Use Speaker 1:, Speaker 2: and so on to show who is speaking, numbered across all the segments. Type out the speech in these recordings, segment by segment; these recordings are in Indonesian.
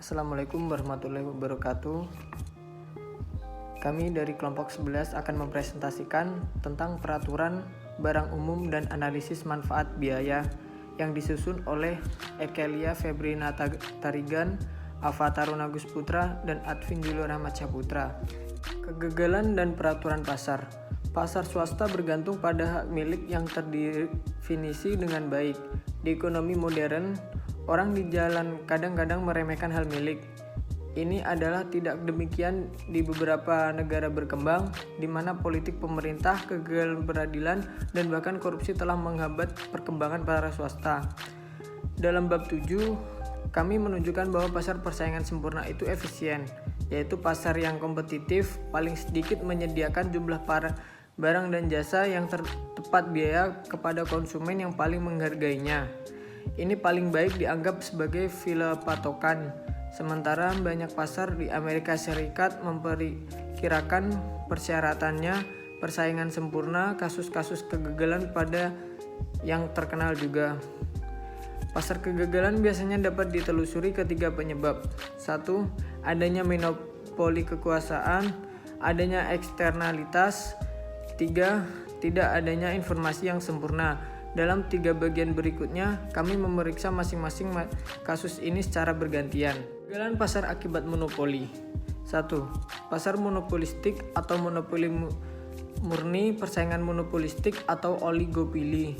Speaker 1: Assalamualaikum warahmatullahi wabarakatuh. Kami dari kelompok 11 akan mempresentasikan tentang peraturan barang umum dan analisis manfaat biaya yang disusun oleh Ekelia Febrina Tarigan, Ava Tarunagus Putra, dan Advin Julio Rahmat Saputra. Kegagalan dan peraturan pasar. Pasar swasta bergantung pada hak milik yang terdefinisi dengan baik. Di ekonomi modern, orang di jalan kadang-kadang meremehkan hal milik. Ini adalah tidak demikian di beberapa negara berkembang, di mana politik pemerintah, kegagalan peradilan, dan bahkan korupsi telah menghambat perkembangan pasar swasta. Dalam bab 7, kami menunjukkan bahwa pasar persaingan sempurna itu efisien, yaitu pasar yang kompetitif, paling sedikit menyediakan jumlah barang dan jasa yang tepat biaya kepada konsumen yang paling menghargainya. Ini paling baik dianggap sebagai file patokan. Sementara banyak pasar di Amerika Serikat memperkirakan persyaratannya persaingan sempurna, kasus-kasus kegagalan pada yang terkenal juga. Pasar kegagalan biasanya dapat ditelusuri ketiga penyebab. 1. Adanya monopoli kekuasaan, adanya eksternalitas. 3. Tidak adanya informasi yang sempurna. Dalam 3 bagian berikutnya, kami memeriksa masing-masing kasus ini secara bergantian. Kegagalan pasar akibat monopoli. 1. Pasar monopolistik atau monopoli murni, persaingan monopolistik atau oligopoli.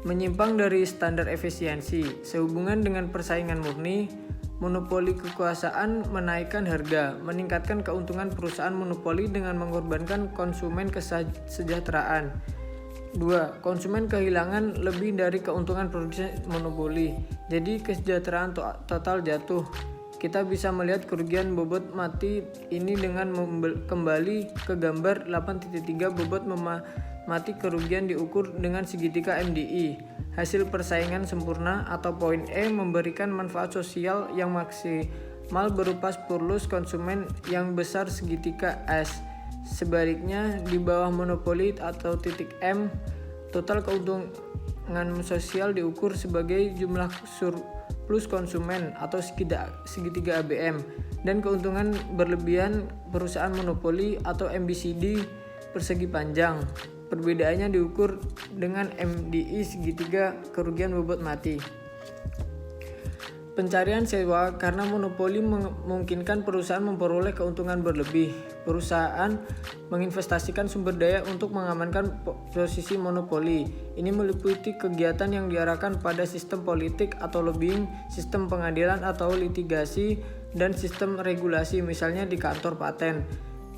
Speaker 1: Menyimpang dari standar efisiensi. Sehubungan dengan persaingan murni, monopoli kekuasaan menaikkan harga, meningkatkan keuntungan perusahaan monopoli dengan mengorbankan konsumen kesejahteraan. 2. Konsumen kehilangan lebih dari keuntungan produsen monopoli, jadi kesejahteraan total jatuh. Kita bisa melihat kerugian bobot mati ini dengan kembali ke gambar 8.3. Bobot mati kerugian diukur dengan segitiga MDI. Hasil persaingan sempurna atau poin E memberikan manfaat sosial yang maksimal berupa surplus konsumen yang besar segitiga S. Sebaliknya, di bawah monopoli atau titik M, total keuntungan sosial diukur sebagai jumlah surplus konsumen atau segitiga ABM, dan keuntungan berlebihan perusahaan monopoli atau MBCD persegi panjang. Perbedaannya diukur dengan MDI segitiga kerugian bobot mati. Pencarian sewa karena monopoli memungkinkan perusahaan memperoleh keuntungan berlebih. Perusahaan menginvestasikan sumber daya untuk mengamankan posisi monopoli. Ini meliputi kegiatan yang diarahkan pada sistem politik atau lobbying, sistem pengadilan atau litigasi, dan sistem regulasi, misalnya di kantor paten.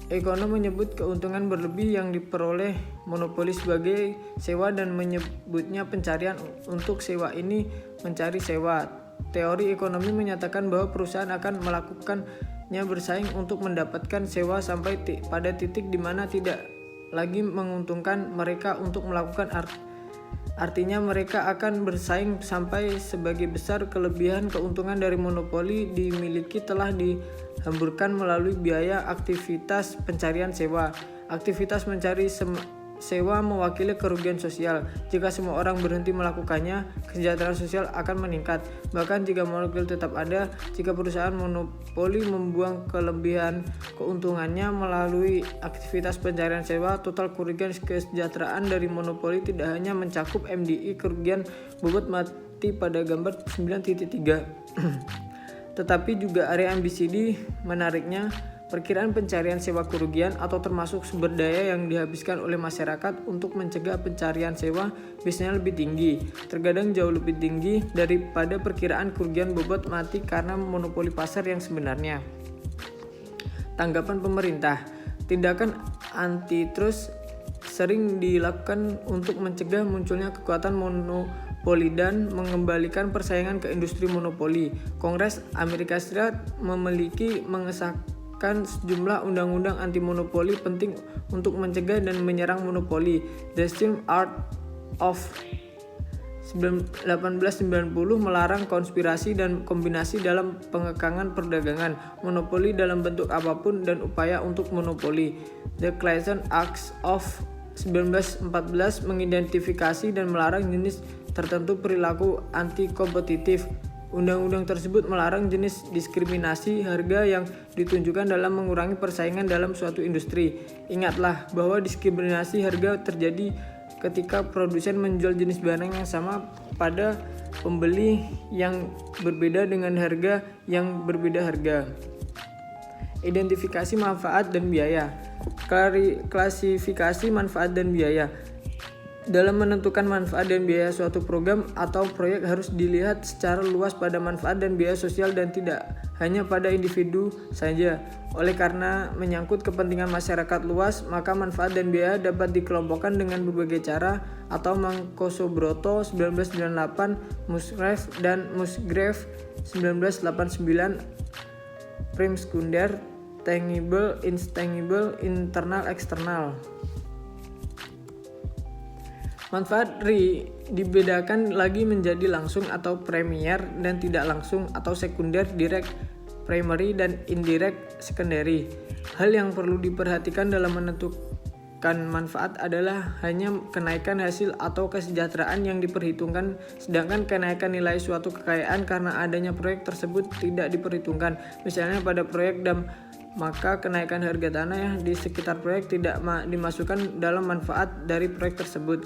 Speaker 1: Ekonom menyebut keuntungan berlebih yang diperoleh monopoli sebagai sewa dan menyebutnya pencarian untuk sewa ini mencari sewa. Teori ekonomi menyatakan bahwa perusahaan akan melakukannya bersaing untuk mendapatkan sewa sampai pada titik di mana tidak lagi menguntungkan mereka untuk melakukan artinya mereka akan bersaing sampai sebagai besar kelebihan keuntungan dari monopoli dimiliki telah dihamburkan melalui biaya aktivitas pencarian sewa. Aktivitas mencari sewa mewakili kerugian sosial. Jika semua orang berhenti melakukannya, kesejahteraan sosial akan meningkat. Bahkan jika monopoli tetap ada, jika perusahaan monopoli membuang kelebihan keuntungannya melalui aktivitas pencarian sewa, total kerugian kesejahteraan dari monopoli tidak hanya mencakup MDI kerugian bobot mati pada gambar 9.3, tetapi juga area MBCD. Menariknya, perkiraan pencarian sewa kerugian atau termasuk sumber daya yang dihabiskan oleh masyarakat untuk mencegah pencarian sewa biasanya lebih tinggi, terkadang jauh lebih tinggi daripada perkiraan kerugian bobot mati karena monopoli pasar yang sebenarnya. Tanggapan pemerintah. Tindakan antitrust sering dilakukan untuk mencegah munculnya kekuatan monopoli dan mengembalikan persaingan ke industri monopoli. Kongres Amerika Serikat mengesahkan sejumlah undang-undang anti-monopoli penting untuk mencegah dan menyerang monopoli. The Extreme Art of 1890 melarang konspirasi dan kombinasi dalam pengekangan perdagangan, monopoli dalam bentuk apapun, dan upaya untuk monopoli. The Clayton Acts of 1914 mengidentifikasi dan melarang jenis tertentu perilaku anti-kompetitif Undang-undang tersebut melarang jenis diskriminasi harga yang ditunjukkan dalam mengurangi persaingan dalam suatu industri. Ingatlah bahwa diskriminasi harga terjadi ketika produsen menjual jenis barang yang sama pada pembeli yang berbeda dengan harga yang berbeda harga. Identifikasi manfaat dan biaya. Klasifikasi manfaat dan biaya. Dalam menentukan manfaat dan biaya suatu program atau proyek harus dilihat secara luas pada manfaat dan biaya sosial dan tidak hanya pada individu saja. Oleh karena menyangkut kepentingan masyarakat luas, maka manfaat dan biaya dapat dikelompokkan dengan berbagai cara atau Mangkosobroto 1998, Musgrave 1989, Primskunder, tangible, intangible, internal, eksternal. Manfaat dibedakan lagi menjadi langsung atau premier dan tidak langsung atau sekunder, direct primary dan indirect secondary. Hal yang perlu diperhatikan dalam menentukan manfaat adalah hanya kenaikan hasil atau kesejahteraan yang diperhitungkan, sedangkan kenaikan nilai suatu kekayaan karena adanya proyek tersebut tidak diperhitungkan. Misalnya pada proyek dam, maka kenaikan harga tanah di sekitar proyek tidak dimasukkan dalam manfaat dari proyek tersebut.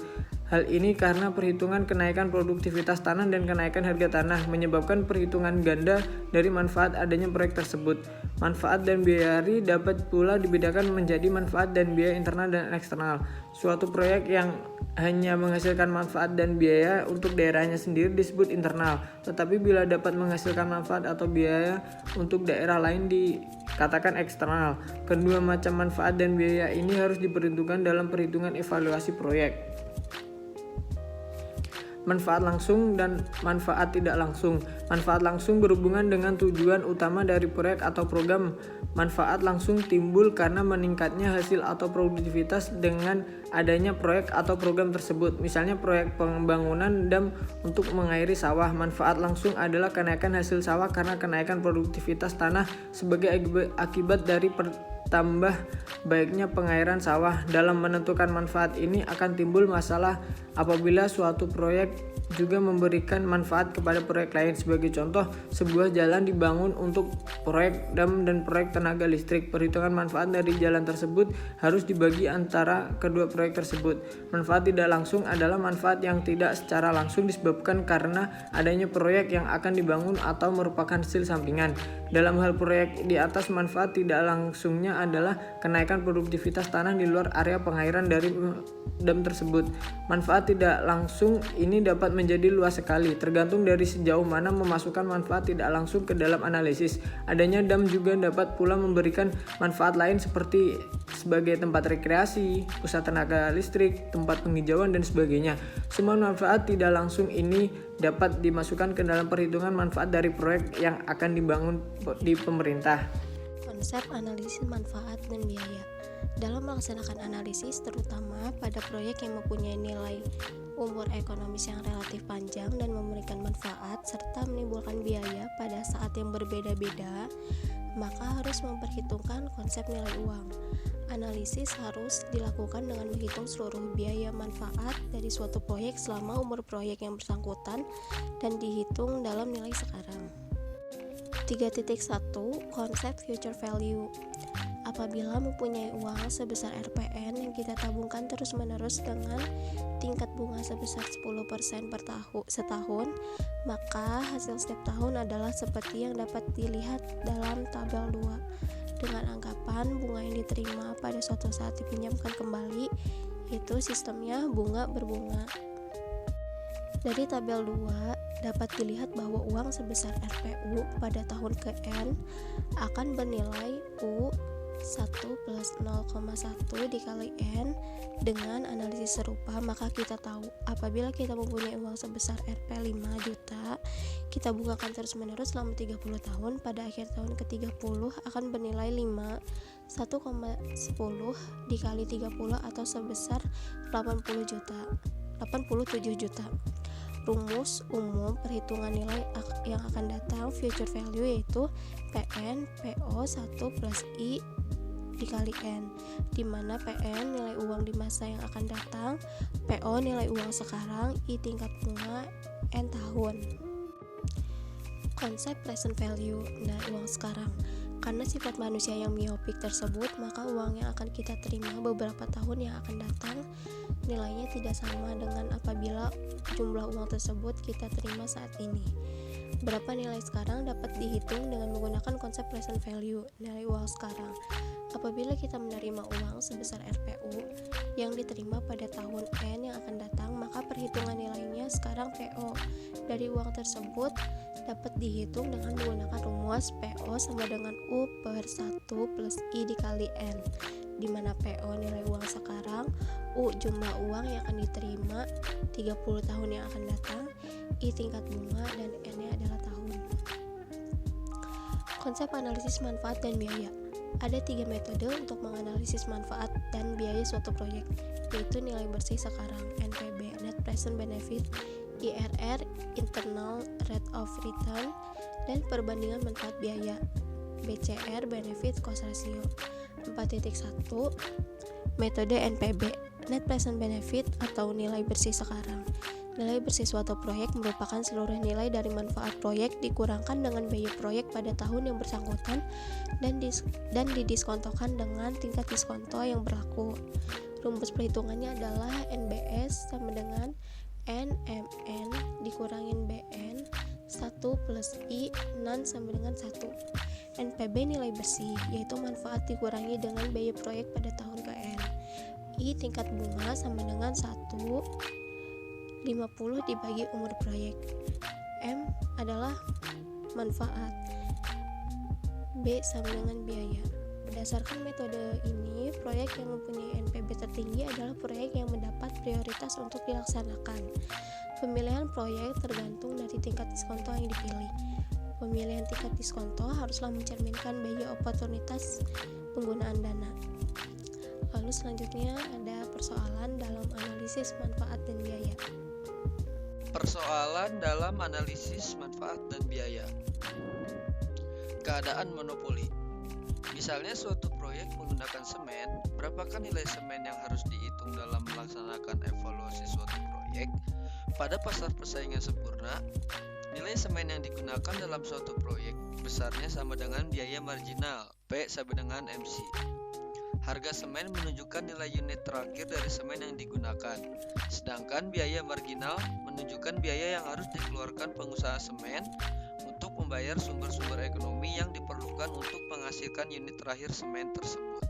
Speaker 1: Hal ini karena perhitungan kenaikan produktivitas tanah dan kenaikan harga tanah menyebabkan perhitungan ganda dari manfaat adanya proyek tersebut. Manfaat dan biaya dapat pula dibedakan menjadi manfaat dan biaya internal dan eksternal. Suatu proyek yang hanya menghasilkan manfaat dan biaya untuk daerahnya sendiri disebut internal, tetapi bila dapat menghasilkan manfaat atau biaya untuk daerah lain dikatakan eksternal. Kedua macam manfaat dan biaya ini harus diperhitungkan dalam perhitungan evaluasi proyek. Manfaat langsung dan manfaat tidak langsung. Manfaat langsung berhubungan dengan tujuan utama dari proyek atau program. Manfaat langsung timbul karena meningkatnya hasil atau produktivitas dengan adanya proyek atau program tersebut. Misalnya proyek pembangunan dam untuk mengairi sawah. Manfaat langsung adalah kenaikan hasil sawah karena kenaikan produktivitas tanah sebagai akibat dari tambah baiknya pengairan sawah. Dalam menentukan manfaat ini akan timbul masalah apabila suatu proyek juga memberikan manfaat kepada proyek lain. Sebagai contoh, sebuah jalan dibangun untuk proyek dam dan proyek tenaga listrik. Perhitungan manfaat dari jalan tersebut harus dibagi antara kedua proyek tersebut. Manfaat tidak langsung adalah manfaat yang tidak secara langsung disebabkan karena adanya proyek yang akan dibangun atau merupakan hasil sampingan. Dalam hal proyek di atas, manfaat tidak langsungnya adalah kenaikan produktivitas tanah di luar area pengairan dari dam tersebut. Manfaat tidak langsung ini dapat menjadi luas sekali, tergantung dari sejauh mana memasukkan manfaat tidak langsung ke dalam analisis. Adanya dam juga dapat pula memberikan manfaat lain seperti sebagai tempat rekreasi, pusat tenaga listrik, tempat penghijauan, dan sebagainya. Semua manfaat tidak langsung ini dapat dimasukkan ke dalam perhitungan manfaat dari proyek yang akan dibangun di pemerintah.
Speaker 2: Konsep analisis manfaat dan biaya. Dalam melaksanakan analisis, terutama pada proyek yang mempunyai nilai umur ekonomis yang relatif panjang dan memberikan manfaat serta menimbulkan biaya pada saat yang berbeda-beda, maka harus memperhitungkan konsep nilai uang. Analisis harus dilakukan dengan menghitung seluruh biaya manfaat dari suatu proyek selama umur proyek yang bersangkutan dan dihitung dalam nilai sekarang. 3.1 Konsep future value. Apabila mempunyai uang sebesar RPN yang kita tabungkan terus-menerus dengan tingkat bunga sebesar 10% per setahun, maka hasil setiap tahun adalah seperti yang dapat dilihat dalam tabel 2. Dengan anggapan bunga yang diterima pada suatu saat dipinjamkan kembali, itu sistemnya bunga berbunga. Dari tabel 2 dapat dilihat bahwa uang sebesar RPU pada tahun ke-N akan bernilai U 1 plus 0,1 dikali N. Dengan analisis serupa, maka kita tahu apabila kita mempunyai uang sebesar Rp 5 juta, kita bungakan terus-menerus selama 30 tahun, pada akhir tahun ke-30 akan bernilai 1,10 dikali 30 atau sebesar 87 juta. Rumus umum perhitungan nilai yang akan datang future value yaitu PN PO 1 plus I dikali N, di mana PN nilai uang di masa yang akan datang, PO nilai uang sekarang, I tingkat bunga, N tahun. Konsep present value dari uang sekarang. Karena sifat manusia yang miopik tersebut, maka uang yang akan kita terima beberapa tahun yang akan datang nilainya tidak sama dengan apabila jumlah uang tersebut kita terima saat ini. Berapa nilai sekarang dapat dihitung dengan menggunakan konsep present value, nilai uang sekarang. Apabila kita menerima uang sebesar RPU yang diterima pada tahun N yang akan datang, maka perhitungan nilainya sekarang PO dari uang tersebut dapat dihitung dengan menggunakan rumus PO sama dengan U per 1 plus I dikali N, di mana PO nilai uang sekarang, U jumlah uang yang akan diterima 30 tahun yang akan datang, I tingkat bunga, dan N-nya adalah tahun. Konsep analisis manfaat dan biaya. Ada 3 metode untuk menganalisis manfaat dan biaya suatu proyek, yaitu nilai bersih sekarang (NPB, Net Present Benefit), IRR, Internal Rate of Return, dan perbandingan manfaat biaya BCR, Benefit Cost Ratio. 4.1 Metode NPB, Net Present Benefit atau nilai bersih sekarang. Nilai bersih suatu proyek merupakan seluruh nilai dari manfaat proyek dikurangkan dengan biaya proyek pada tahun yang bersangkutan dan didiskontokan dengan tingkat diskonto yang berlaku. Rumus perhitungannya adalah NBS sama dengan NMN dikurangin BN 1 plus I NaN sama dengan 1. NPB nilai bersih, yaitu manfaat dikurangi dengan biaya proyek pada tahun ke N. I tingkat bunga sama dengan 50 dibagi umur proyek. M adalah manfaat, B sama dengan biaya. Berdasarkan metode ini, proyek yang mempunyai NPB tertinggi adalah proyek yang mendapat prioritas untuk dilaksanakan. Pemilihan proyek tergantung dari tingkat diskonto yang dipilih. Pemilihan tingkat diskonto haruslah mencerminkan biaya oportunitas penggunaan dana. Lalu selanjutnya ada persoalan dalam analisis manfaat dan biaya.
Speaker 3: Persoalan dalam analisis manfaat dan biaya. Keadaan monopoli. Misalnya suatu proyek menggunakan semen, berapakah nilai semen yang harus dihitung dalam melaksanakan evaluasi suatu proyek? Pada pasar persaingan sempurna, nilai semen yang digunakan dalam suatu proyek besarnya sama dengan biaya marginal, P sama dengan MC. Harga semen menunjukkan nilai unit terakhir dari semen yang digunakan, sedangkan biaya marginal menunjukkan biaya yang harus dikeluarkan pengusaha semen untuk membayar sumber-sumber ekonomi yang diperlukan untuk menghasilkan unit terakhir semen tersebut.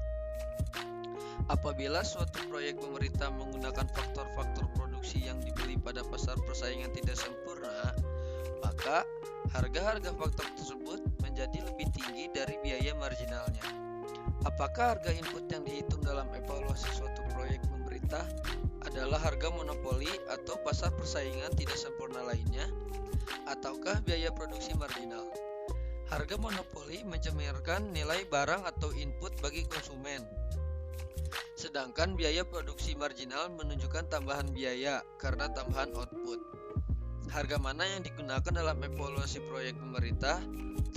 Speaker 3: Apabila suatu proyek pemerintah menggunakan faktor-faktor produksi yang dibeli pada pasar persaingan tidak sempurna, maka harga-harga faktor tersebut menjadi lebih tinggi dari biaya marginalnya. Apakah harga input yang dihitung dalam evaluasi suatu proyek pemerintah adalah harga monopoli atau pasar persaingan tidak sempurna lainnya, ataukah biaya produksi marginal? Harga monopoli mencerminkan nilai barang atau input bagi konsumen, sedangkan biaya produksi marginal menunjukkan tambahan biaya karena tambahan output. Harga mana yang digunakan dalam evaluasi proyek pemerintah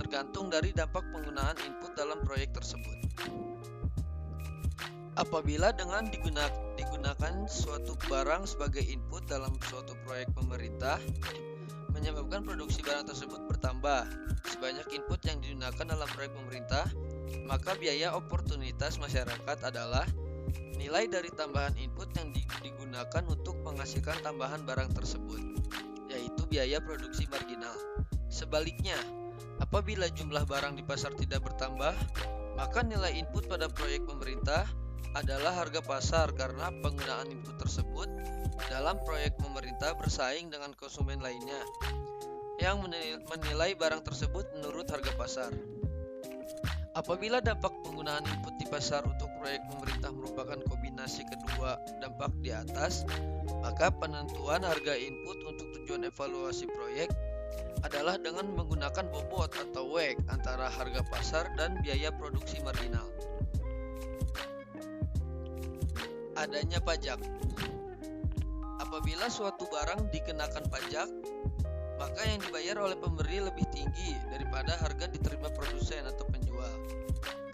Speaker 3: tergantung dari dampak penggunaan input dalam proyek tersebut. Apabila dengan digunakan suatu barang sebagai input dalam suatu proyek pemerintah menyebabkan produksi barang tersebut bertambah sebanyak input yang digunakan dalam proyek pemerintah, maka biaya oportunitas masyarakat adalah nilai dari tambahan input yang digunakan untuk menghasilkan tambahan barang tersebut, yaitu biaya produksi marginal. Sebaliknya, apabila jumlah barang di pasar tidak bertambah, maka nilai input pada proyek pemerintah adalah harga pasar karena penggunaan input tersebut dalam proyek pemerintah bersaing dengan konsumen lainnya yang menilai barang tersebut menurut harga pasar. Apabila dampak penggunaan input di pasar untuk proyek pemerintah merupakan kombinasi kedua dampak di atas, maka penentuan harga input untuk tujuan evaluasi proyek adalah dengan menggunakan bobot atau WACC antara harga pasar dan biaya produksi marginal. Adanya pajak. Apabila suatu barang dikenakan pajak, maka yang dibayar oleh pemberi lebih tinggi daripada harga diterima produsen atau penjual,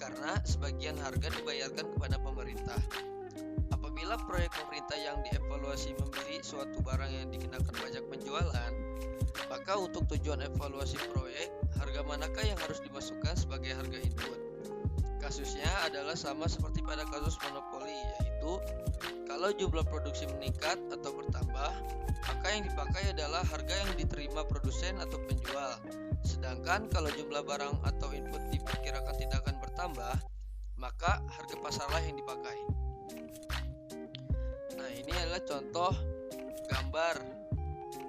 Speaker 3: karena sebagian harga dibayarkan kepada pemerintah. Apabila proyek pemerintah yang dievaluasi membeli suatu barang yang dikenakan pajak penjualan, Maka untuk tujuan evaluasi proyek, harga manakah yang harus dimasukkan sebagai harga input? Kasusnya adalah sama seperti pada kasus monopoli, yaitu kalau jumlah produksi meningkat atau bertambah, maka yang dipakai adalah harga yang diterima produsen atau penjual. Sedangkan kalau jumlah barang atau input diperkirakan tidak akan bertambah, maka harga pasarlah yang dipakai. Nah, ini adalah contoh gambar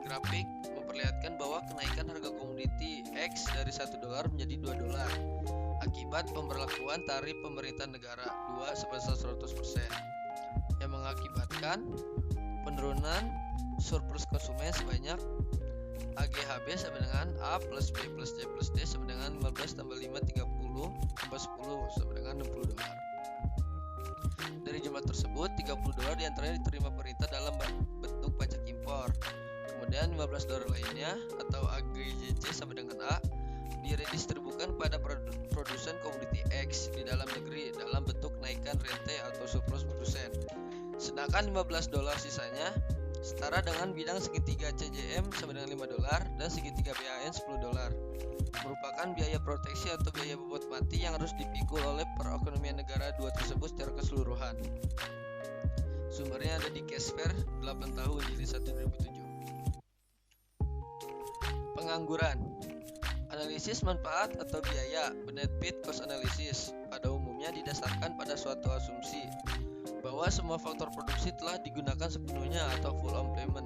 Speaker 3: grafik memperlihatkan bahwa kenaikan harga komoditi X dari $1 menjadi $2 akibat pemberlakuan tarif pemerintah negara 2 sebesar 100% yang mengakibatkan penurunan surplus konsumen sebanyak AGHB sama dengan A plus B plus C plus D sama dengan 15 tambah 5 30 tambah 10 sama dengan $60. Dari jumlah tersebut, $30 diantaranya diterima pemerintah dalam bentuk pajak impor. Kemudian $15 lainnya atau AGJC sama dengan A diredistribusikan kepada produsen komoditi X di dalam negeri dalam bentuk kenaikan rente atau surplus produsen. Sedangkan $15 sisanya setara dengan bidang segitiga CJM sama dengan $5 dan segitiga BAN $10, merupakan biaya proteksi atau biaya bobot mati yang harus dipikul oleh perekonomian negara dua tersebut secara keseluruhan. Sumbernya ada di Casper 8 tahun jilid 1 2007. Pengangguran. Analisis manfaat atau biaya benefit cost analysis pada umumnya didasarkan pada suatu asumsi bahwa semua faktor produksi telah digunakan sepenuhnya atau full employment.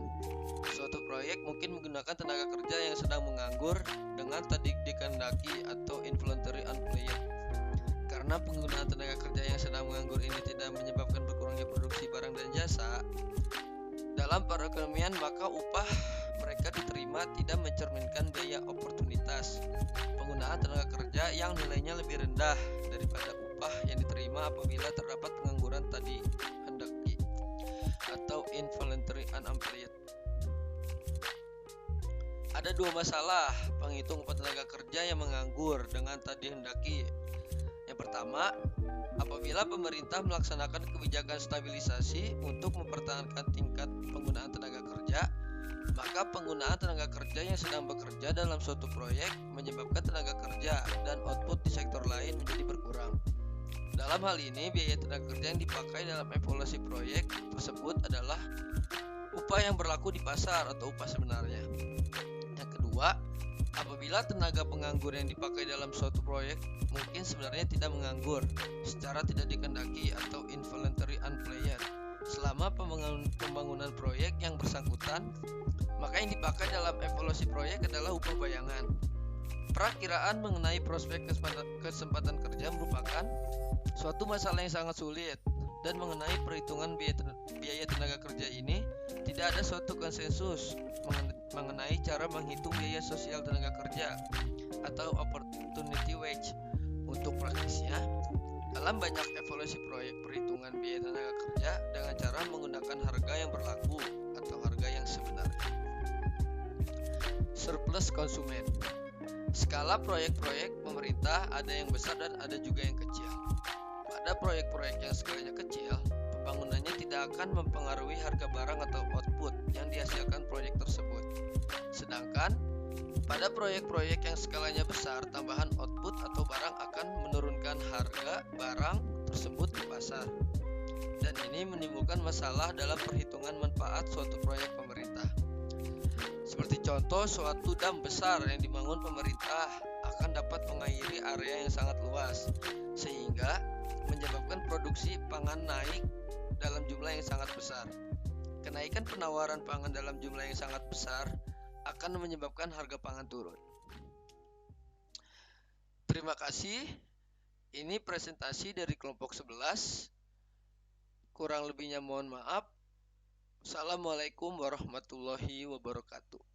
Speaker 3: Suatu proyek mungkin menggunakan tenaga kerja yang sedang menganggur dengan tadi dikehendaki atau involuntary unemployed. Karena penggunaan tenaga kerja yang sedang menganggur ini tidak menyebabkan berkurangnya produksi barang dan jasa dalam perekonomian, maka upah mereka diterima tidak mencerminkan biaya oportunitas penggunaan tenaga kerja yang nilainya lebih rendah daripada upah yang diterima apabila terdapat pengangguran tadi hendaki atau involuntary unemployed. Ada dua masalah penghitung upah tenaga kerja yang menganggur dengan tadi hendaki. Yang pertama, apabila pemerintah melaksanakan kebijakan stabilisasi untuk mempertahankan tingkat penggunaan tenaga kerja, maka penggunaan tenaga kerja yang sedang bekerja dalam suatu proyek menyebabkan tenaga kerja dan output di sektor lain menjadi berkurang. Dalam hal ini, biaya tenaga kerja yang dipakai dalam evaluasi proyek tersebut adalah upah yang berlaku di pasar atau upah sebenarnya. Yang kedua, apabila tenaga penganggur yang dipakai dalam suatu proyek mungkin sebenarnya tidak menganggur secara tidak dikehendaki atau involuntary unemployed selama pembangunan proyek yang bersangkutan, maka yang dipakai dalam evaluasi proyek adalah upah bayangan. Perakiraan mengenai prospek kesempatan kerja merupakan suatu masalah yang sangat sulit, dan mengenai perhitungan biaya tenaga kerja ini tidak ada suatu konsensus mengenai cara menghitung biaya sosial tenaga kerja atau opportunity wage. Untuk praktisnya, dalam banyak evaluasi proyek perhitungan biaya tenaga kerja dengan cara menggunakan harga yang berlaku atau harga yang sebenarnya. Surplus konsumen. Skala proyek-proyek pemerintah ada yang besar dan ada juga yang kecil. Pada proyek-proyek yang skalanya kecil, pembangunannya tidak akan mempengaruhi harga barang atau output yang dihasilkan proyek tersebut. Sedangkan pada proyek-proyek yang skalanya besar, tambahan output atau barang akan menurunkan harga barang tersebut di pasar. Dan ini menimbulkan masalah dalam perhitungan manfaat suatu proyek pemerintah. Seperti contoh, suatu dam besar yang dibangun pemerintah akan dapat mengairi area yang sangat luas, sehingga menyebabkan produksi pangan naik dalam jumlah yang sangat besar. Kenaikan penawaran pangan dalam jumlah yang sangat besar akan menyebabkan harga pangan turun. Terima kasih. Ini presentasi dari kelompok 11. Kurang lebihnya mohon maaf. Assalamualaikum warahmatullahi wabarakatuh.